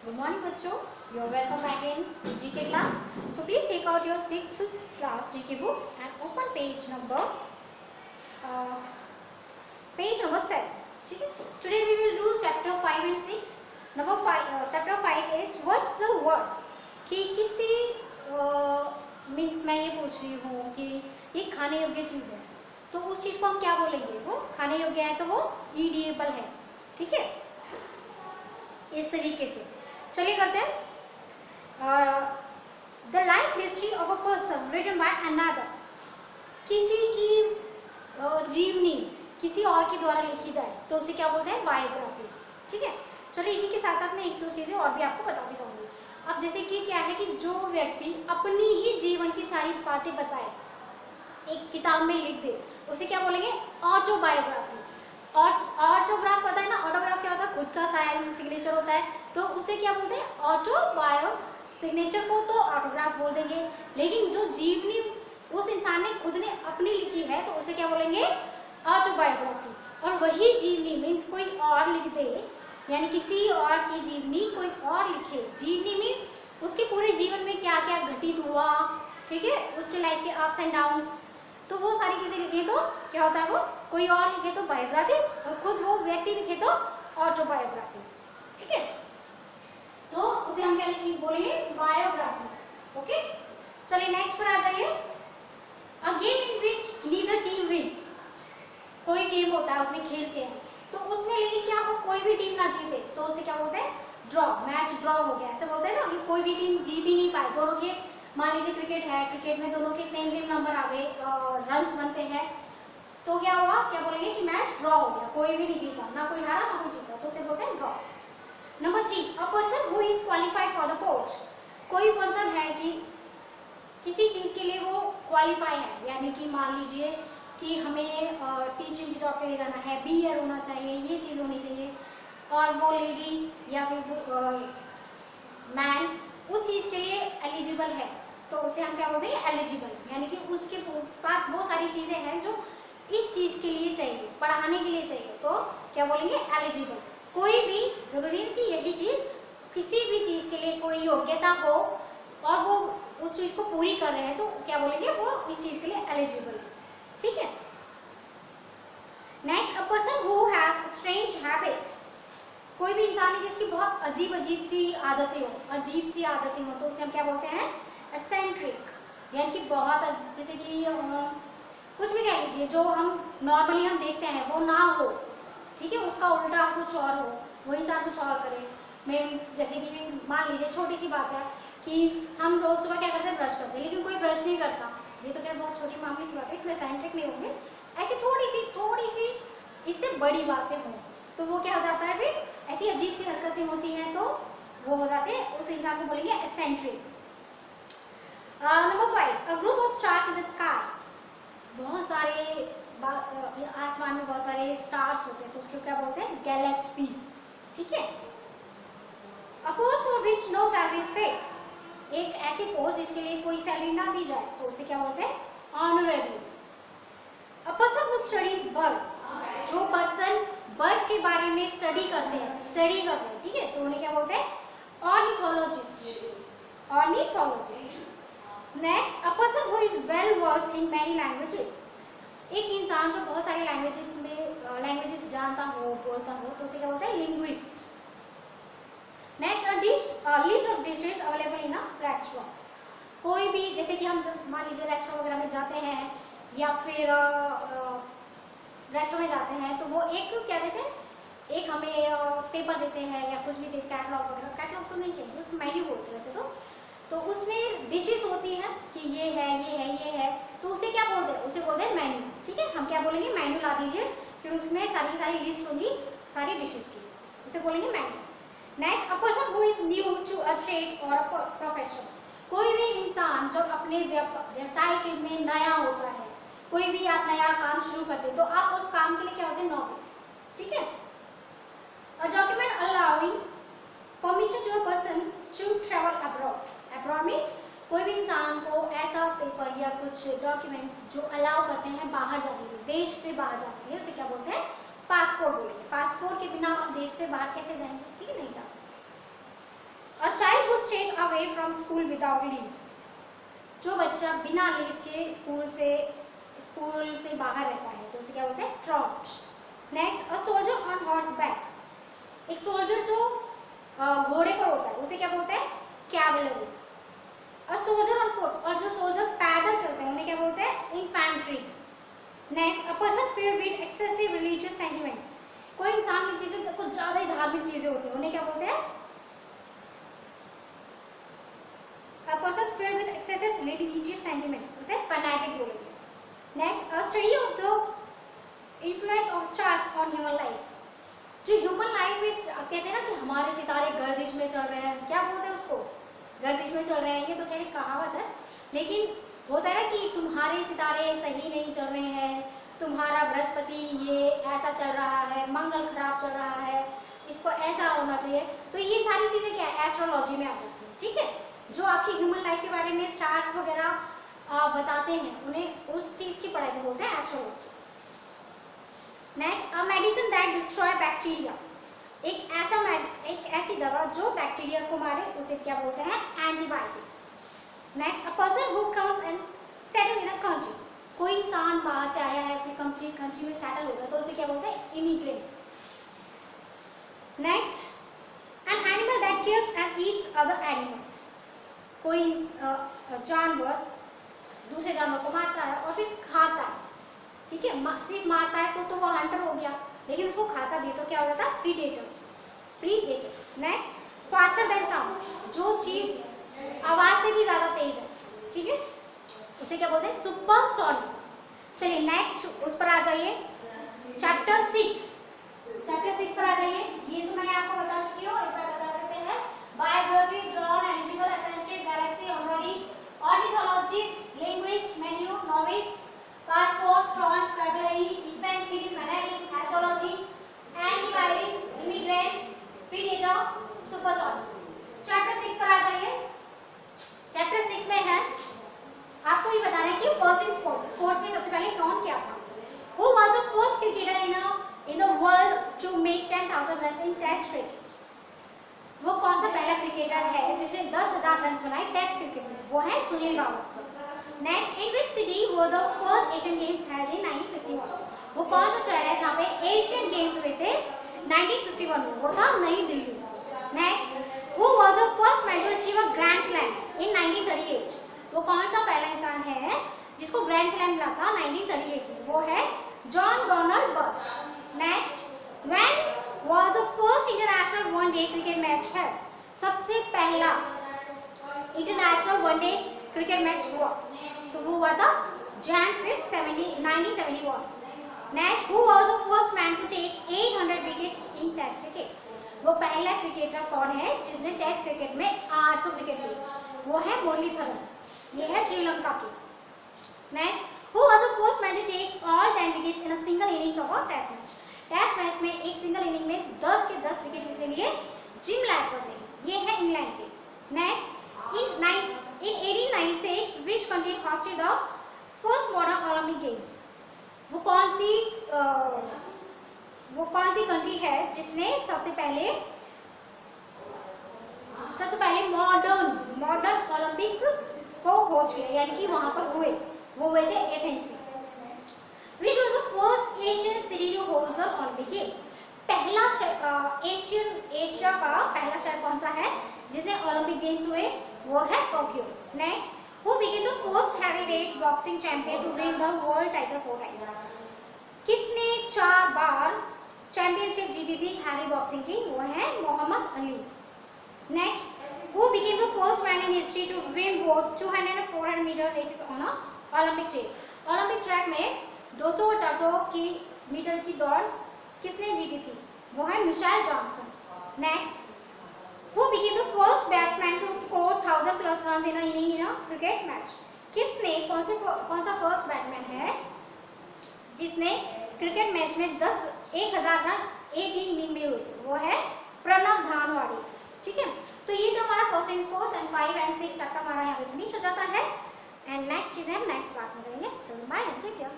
Good morning बच्चों, you are welcome back in GK class. So please take out your 6th class GK book and open page number 7. ठीक है? Today we will do chapter 5 and 6. Number 5, chapter 5 is what's the word? कि किसी means मैं ये पूछ रही हूँ कि ये खाने योग्य चीज़ है, तो उस चीज़ को हम क्या बोलेंगे? वो खाने योग्य है तो वो ईडिएबल है. ठीक है, इस तरीके से चलिए करते हैं. The life history of a person written by another. किसी की जीवनी किसी और के द्वारा लिखी जाए तो उसे क्या बोलते हैं? बायोग्राफी. ठीक है, चलिए इसी के साथ साथ मैं एक दो चीज़ें और भी आपको बताती जाऊंगी. अब जैसे कि क्या है कि जो व्यक्ति अपनी ही जीवन की सारी बातें बताए, एक किताब में लिख दे, उसे क्या बोलेंगे? ऑटोबायोग्राफी. ऑटोग्राफ पता है ना? ऑटोग्राफ क्या होता है? खुद का साइन सिग्नेचर होता है, तो उसे क्या बोलते हैं? ऑटोबायो. सिग्नेचर को तो ऑटोग्राफ बोल देंगे, लेकिन जो जीवनी उस इंसान ने खुद ने अपनी लिखी है तो उसे क्या बोलेंगे? ऑटोबायोग्राफी. और वही जीवनी मीन्स कोई और लिख दे, यानी किसी और की जीवनी कोई और लिखे. जीवनी मीन्स उसके पूरे जीवन में क्या क्या घटित हुआ, ठीक है, उसके लाइफ के अप्स एंड डाउन्स, तो वो सारी चीजें लिखे तो क्या होता है? वो कोई और लिखे तो बायोग्राफी, और खुद वो व्यक्ति लिखे तो ऑटोबायोग्राफी. ठीक है, तो उसे हम क्या लिखेंगे? बोलेंगे बायोग्राफी. ओके, चलिए नेक्स्ट पर आ जाइए. A game in which neither team wins. कोई गेम होता है, उसमें खेलते हैं, तो उसमें लेकिन क्या हो, कोई भी टीम ना जीते तो उसे क्या बोलते हैं? ड्रॉ. मैच ड्रॉ हो गया, ऐसे बोलते हैं ना कि कोई भी टीम जीत ही नहीं पाई. दोनों के, मान लीजिए क्रिकेट है, क्रिकेट में दोनों के सेम सेम नंबर आ गए, रन्स बनते हैं, तो क्या हुआ? क्या बोलेंगे कि मैच ड्रॉ हो गया, कोई भी नहीं जीता, ना कोई हारा ना कोई जीता, तो उसे बोलते हैं draw. Number 3, a person who is qualified for the post. कोई पर्सन है कि किसी चीज के लिए वो क्वालिफाई है, यानी कि मान लीजिए कि हमें टीचिंग की जॉब के लिए जाना है, बीएड होना चाहिए, ये चीज़ होनी चाहिए, और वो लेडी या फिर वो मैन उस चीज़ के लिए एलिजिबल है, तो उसे हम क्या बोलते हैं? एलिजिबल. यानी कि उसके पास वो सारी चीज़ें हैं जो इस चीज़ के लिए चाहिए, पढ़ाने के लिए चाहिए, तो क्या बोलेंगे? एलिजिबल. कोई भी जरूरी नहीं कि यही चीज़, किसी भी चीज़ के लिए कोई योग्यता हो और वो उस चीज़ को पूरी कर रहे हैं तो क्या बोलेंगे? वो इस चीज़ के लिए एलिजिबल है. ठीक है, next, a person who has strange habits. कोई भी इंसान है जिसकी बहुत अजीब अजीब सी आदतें हो, अजीब सी आदतें हो, तो उसे हम क्या बोलते हैं? एसेंट्रिक. यानी कि बहुत, जैसे कि कुछ भी कह लीजिए, जो हम नॉर्मली हम देखते हैं वो ना हो, ठीक है, उसका उल्टा कुछ और हो, वो इंसान कुछ और करे. मीन्स जैसे कि मान लीजिए छोटी सी बात है कि हम रोज सुबह क्या करते हैं? ब्रश करते हैं, लेकिन कोई ब्रश नहीं करता. ये तो क्या बहुत छोटी मामूली सी बात है, इसमें एसेंट्रिक नहीं होंगे. ऐसी थोड़ी सी इससे बड़ी बातें हों तो वो क्या हो जाता है? फिर ऐसी अजीब सी हरकतें होती हैं तो वो हो जाते हैं, उस इंसान को बोलेंगे eccentric. Number 5, a group of stars in the sky. बहुत सारे आसमान में बहुत सारे स्टार्स होते हैं तो उसको क्या बोलते हैं? गैलेक्सी. ठीक है, a post for which no salary is paid. एक ऐसी पोस्ट जिसके लिए कोई सैलरी ना दी जाए तो उसे क्या बोलते हैं? Honourable. A person who studies bird. जो पर्सन बर्ड के बारे में स्टडी करते हैं, ठीक है, तो उन्हें क्या बोलते हैं? Ornithologist. Ornithologist. Next, a person who is well versed in many languages. एक इंसान जो बहुत सारी लैंग्वेजेस जानता हो, बोलता हो, तो उसे क्या बोलते हैं? Linguist. Next, list of dishes available in a restaurant. कोई भी, जैसे कि हम मान लीजिए रेस्टोरेंट वगैरह में जाते हैं या फिर रेस्टोरेंट में जाते हैं, तो वो एक क्या देते हैं? एक हमें पेपर देते हैं या कुछ भी देते, कैटलॉग वगैरह. कैटलॉग तो नहीं कहेंगे, उसको मेन्यू बोलते हैं वैसे तो उसमें डिशेस होती है कि ये है, ये है, ये है, तो उसे क्या बोलते हैं? उसे बोलते हैं मेन्यू. ठीक है, हम क्या बोलेंगे? मेन्यू ला दीजिए, फिर उसमें सारी की सारी लिस्ट होगी सारी डिशेस की, उसे बोलेंगे menu. Next, a person who is new to a trade और अ प्रोफेशन. कोई भी इंसान जब अपने व्यवसाय के में नया होता है, कोई भी आप नया काम शुरू करते हैं तो आप उस काम के लिए क्या होते हैं? नॉविस. ठीक है, a document allowing permission to a person to travel abroad. Abroad means कोई भी इंसान को ऐसा पेपर या कुछ डॉक्यूमेंट्स जो अलाउ करते हैं बाहर जाने के लिए, देश से बाहर जाने के लिए, उसे क्या बोलते हैं? पासपोर्ट बोलेंगे. पासपोर्ट के बिना आप देश से बाहर कैसे जाएंगे? ठीक है, नहीं जा सकते. Child who stays away from school without leave, जो बच्चा बिना लीव के स्कूल से बाहर रहता है तो उसे क्या बोलते हैं? Trout. Next, a soldier on horse back, एक सोल्जर जो घोड़े पर होता है उसे क्या बोलते हैं? Cavalry. A soldier on foot, और जो सोल्जर पैदल चलते हैं उन्हें क्या बोलते हैं? Infantry. Next, a person filled with excessive religious sentiments, कोई इंसान में जिसमें कुछ ज्यादा ही धार्मिक चीजें होती हैं उन्हें क्या बोलते हैं? A person filled with excessive religious sentiments, उसे fanatic बोलेंगे। Next, a study of the influence of stars on human life, जो ह्यूमन लाइफ में कहते हैं ना कि हमारे सितारे गर्दिश में चल रहे हैं, क्या बोलते हैं उसको? गर्दिश में चल रहे हैं। ये तो कहने कहावत है, लेकिन होता है ना कि तुम्हारे सितारे सही नहीं चल रहे हैं, तुम्हारा बृहस्पति ये ऐसा चल रहा है, मंगल खराब चल रहा है, इसको ऐसा होना चाहिए। तो ये सारी चीजें क्या है? एस्ट्रोलॉजी में आ जाती है। ठीक है, जो आपकी ह्यूमन लाइफ के बारे में स्टार्स वगैरह बताते हैं उन्हें उस चीज की पढ़ाई को बोलते हैं astrology. Next, a medicine that destroy bacteria, एक ऐसी दवा जो बैक्टीरिया को मारे उसे क्या बोलते हैं? Antibiotics. Next, a person who comes and settle in a country, कोई इंसान बाहर से आया है, अपनी कंट्री में सेटल हो गया तो उसे क्या बोलते हैं? Immigrants. Next, an animal that kills and Yeats other animals, कोई जानवर दूसरे जानवर को मारता है और फिर खाता है। ठीक है, सिर्फ मारता है तो वो हंटर हो गया, लेकिन उसको खाता भी है तो क्या हो जाता है? Predator. Next, faster than sound, जो चीज आवाज से भी ज्यादा तेज है, ठीक है, उसे क्या बोलते हैं? सुपरसोनिक। चलिए नेक्स्ट उस पर आ जाइए, चैप्टर 6 पर आ जाइए। ये तो मैं आपको बता चुकी हूँ, एक बार बता देते हैं। Biography, drone, eligible, essential, galaxy, honorary, ornithologist, linguist, menu, novice, passport, trench, cavalry, infantry, fanatic, astrology, antivirus, immigrants, predator, supersonic. Chapter 6 पर आ जाइए। चैप्टर 6 में है आपको ये बताना है कि फर्स्ट इन स्पोर्ट्स में सबसे पहले कौन क्या था? Who was the first cricketer in the world to make 10,000 runs in Test cricket? वो कौन सा पहला क्रिकेटर है जिसने 10,000 रन बनाए टेस्ट क्रिकेट में? वो है Sunil Gavaskar. Next, in which city were the first Asian games held in 1951? वो कौन सा शहर है जहाँ पे एशियन गेम्स हुए थे 1951 में? वो था New Delhi. Next, who was the first man to achieve a grand slam in 1938? वो कौन सा पहला इंसान है जिसको ग्रैंड स्लैम मिला था 1938 में? वो है John Donald birch. Next, when was the first international one day cricket match है? सबसे पहला इंटरनेशनल वनडे क्रिकेट मैच हुआ तो वो हुआ था Jan 5, 1971। Next, who was the first man to take 800 wickets in test cricket? वो पहला क्रिकेटर कौन है जिसने टेस्ट क्रिकेट में 800 विकेट लिए? वो है मुरलीधरन, ये है श्रीलंका की। Next, who was the first man to take all 10 wickets in a single innings of a test match? Test match में एक सिंगल इनिंग में 10 के 10 विकेट किसने लिए? जिम लैकवर्थ ने, ये है इंग्लैंड के। Next, in 1896 which country hosted the first modern Olympic games? वो कौन सी कंट्री है जिसने सबसे पहले मॉडर्न ओलंपिक्स को होस्ट किया, यानी कि वहां पर हुए थे एथेंस में। Which was the first Asian city to host the Olympic Games? पहला एशिया का पहला शहर कौन सा है जिसने ओलंपिक गेम्स हुए? वो है Tokyo. Next, who became the first heavyweight boxing champion to win the world title 4 times? किसने 4 बार चैंपियनशिप जीती थी हैवी बॉक्सिंग की? वो है Muhammad Ali. Next, who became the first man in history to win both 200 and 400 meter races on a Olympic track? Olympic track में 200 और 400 metre की दौड़ किसने जीती थी? वो है Mitchell Johnson. Next, who became the first batsman to score 1000 plus runs in a inning in a cricket match? कौन सा फर्स्ट बैट्समैन है जिसने क्रिकेट मैच में 1000 रन एक ही इनिंग में हुए? वो है प्रणव धानवाड़ी। ठीक है, तो ये था हमारा first in sports and 5 and 6 chapter हमारा यहाँ पे फिनिश हो जाता है। एंड नेक्स्ट चीज़ हम नेक्स्ट क्लास में करेंगे। चलो बाय, टेक केयर।